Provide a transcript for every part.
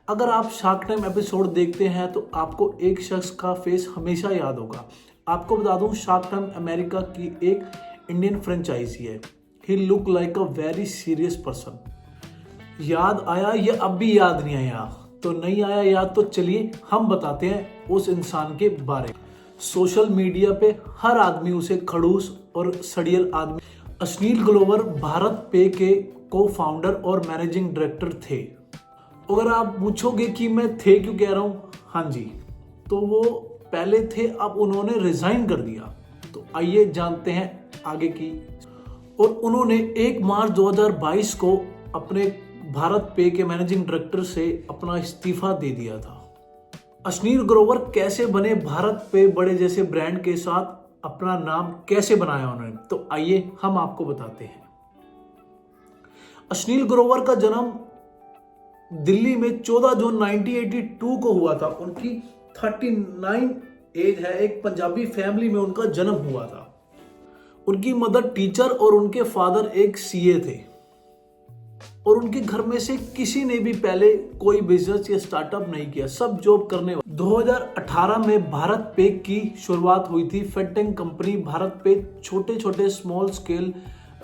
अगर आप shark tank episode देखते हैं तो आपको एक शख्स का फेस हमेशा याद होगा। आपको बता दूं, शार्क टैंक अमेरिका की एक इंडियन फ्रेंचाइजी है। He look like a very serious person. याद आया या अब भी याद नहीं आया? तो नहीं आया याद तो चलिए हम बताते हैं उस इंसान के बारे में। सोशल मीडिया पे हर आदमी उसे खड़ूस और सड़ियल आदमी। अश्नील ग्रोवर भारत पे के को फाउंडर और मैनेजिंग डायरेक्टर थे। अगर आप पूछोगे कि मैं थे क्यों कह रहा हूं, हाँ जी, तो वो पहले थे, अब उन्होंने रिजाइन कर दिया। तो आइए जानते हैं आगे की। और उन्होंने 1 मार्च 2022 को अपने भारत पे के मैनेजिंग डायरेक्टर से अपना इस्तीफा दे दिया था। अश्नील ग्रोवर कैसे बने भारत पे बड़े जैसे ब्रांड के साथ, अपना नाम कैसे बनाया उन्होंने, तो आइए हम आपको बताते हैं। अश्नील ग्रोवर का जन्म दिल्ली में 14 जून 1982 को हुआ था। उनकी 39 एज है। एक पंजाबी फैमिली में उनका जन्म हुआ था। उनकी मदर टीचर और उनके फादर एक सीए थे। और उनके घर में से किसी ने भी पहले कोई बिजनेस या स्टार्टअप नहीं किया, सब जॉब करने वाले। 2018 में भारत पे की शुरुआत हुई थी। फेडटेक कंपनी भारत पे छोटे छोटे स्मॉल स्केल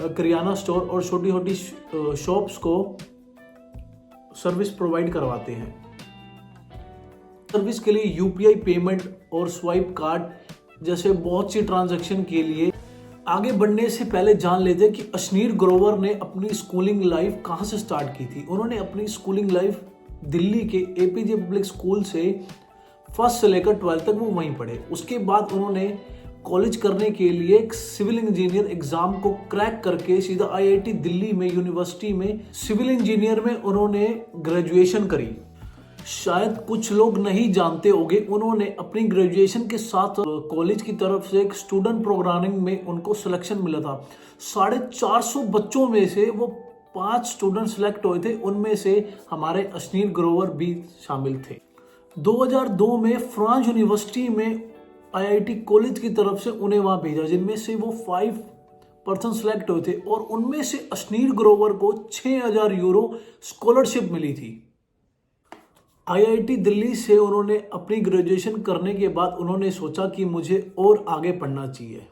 किराना स्टोर और छोटी छोटी शॉप्स को सर्विस प्रोवाइड करवाते हैं। सर्विस के लिए यूपीआई पेमेंट और स्वाइप कार्ड जैसे बहुत सी ट्रांजैक्शन के लिए। आगे बढ़ने से पहले जान लेते हैं कि अश्नील ग्रोवर ने अपनी स्कूलिंग लाइफ कहां से स्टार्ट की थी। उन्होंने अपनी स्कूलिंग लाइफ दिल्ली के एपीजे पब्लिक स्कूल से फर्स्ट से लेकर 12th तक वो वहीं पढ़े। उसके बाद उन्होंने कॉलेज करने के लिए एक सिविल इंजीनियर एग्जाम को क्रैक करके सीधा आईआईटी दिल्ली में यूनिवर्सिटी में सिविल इंजीनियर में उन्होंने ग्रेजुएशन करी। शायद कुछ लोग नहीं जानते होंगे, उन्होंने अपनी ग्रेजुएशन के साथ कॉलेज की तरफ से एक स्टूडेंट प्रोग्रामिंग में उनको सिलेक्शन मिला था। 450 बच्चों में से वो 5 स्टूडेंट सिलेक्ट हुए थे। उनमें से हमारे अश्नील ग्रोवर भी शामिल थे। 2002 में फ्रांस यूनिवर्सिटी में आईआईटी कॉलेज की तरफ से उन्हें वहां भेजा, जिनमें से वो 5 पर्सन सिलेक्ट हुए थे। और उनमें से अश्नील ग्रोवर को 6000 यूरो स्कॉलरशिप मिली थी। आईआईटी दिल्ली से उन्होंने अपनी ग्रेजुएशन करने के बाद उन्होंने सोचा कि मुझे और आगे पढ़ना चाहिए।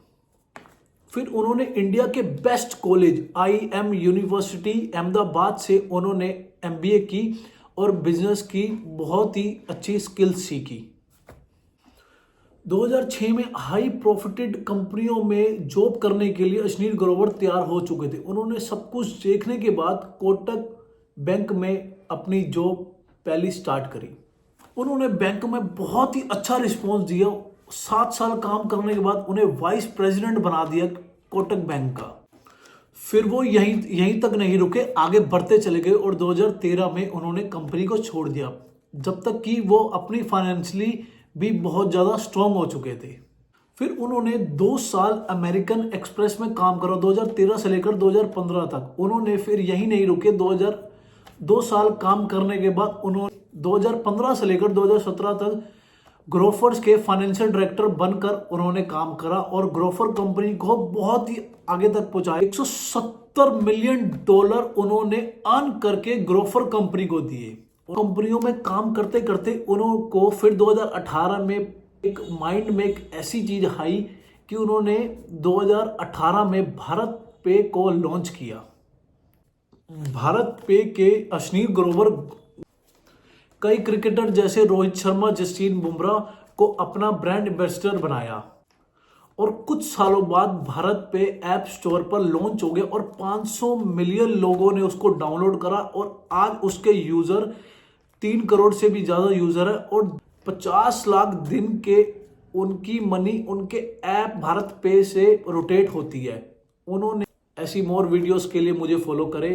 फिर उन्होंने इंडिया के best college IIM university Ahmedabad से उन्होंने एमबीए की और बिजनेस की बहुत ही अच्छी स्किल्स सीखी। 2006 में हाई प्रॉफिटेड कंपनियों में जॉब करने के लिए अश्नील ग्रोवर तैयार हो चुके थे। उन्होंने सब कुछ देखने के बाद कोटक बैंक में अपनी जॉब पहली स्टार्ट करी। उन्होंने बैंक में बहुत ही अच्छा रिस्पॉन्स दिया। 7 साल काम करने के बाद उन्हें वाइस प्रेसिडेंट बना दिया कोटक बैंक का। फिर वो यहीं तक नहीं रुके, आगे बढ़ते चले गए और 2013 में उन्होंने कंपनी को छोड़ दिया, जब तक कि वो अपनी फाइनेंशियली भी बहुत ज़्यादा स्ट्रॉन्ग हो चुके थे। फिर उन्होंने 2 साल अमेरिकन एक्सप्रेस में काम करा, 2013 से लेकर 2015 तक। उन्होंने फिर यहीं नहीं रुके, 2 साल काम करने के बाद उन्होंने 2015 से लेकर 2017 तक ग्रोफर्स के फाइनेंशियल डायरेक्टर बनकर उन्होंने काम करा और ग्रोफर कंपनी को बहुत ही आगे तक पहुंचाया। $170 मिलियन उन्होंने अर्न करके ग्रोफर कंपनी को दिए। कंपनियों में काम करते करते उनको फिर 2018 में एक माइंड में एक ऐसी चीज आई कि उन्होंने 2018 में भारत पे को लॉन्च किया। भारत पे के अश्नील ग्रोवर कई क्रिकेटर जैसे रोहित शर्मा, जसप्रीत बुमराह को अपना ब्रांड एम्बेसडर बनाया और कुछ सालों बाद भारत पे ऐप स्टोर पर लॉन्च हो गया और 500 मिलियन लोगों ने उसको डाउनलोड करा और आज उसके यूजर 3 करोड़ से भी ज्यादा यूजर है और 50 लाख दिन के उनकी मनी उनके ऐप भारत पे से रोटेट होती है। उन्होंने ऐसी मोर वीडियोस के लिए मुझे फॉलो करें।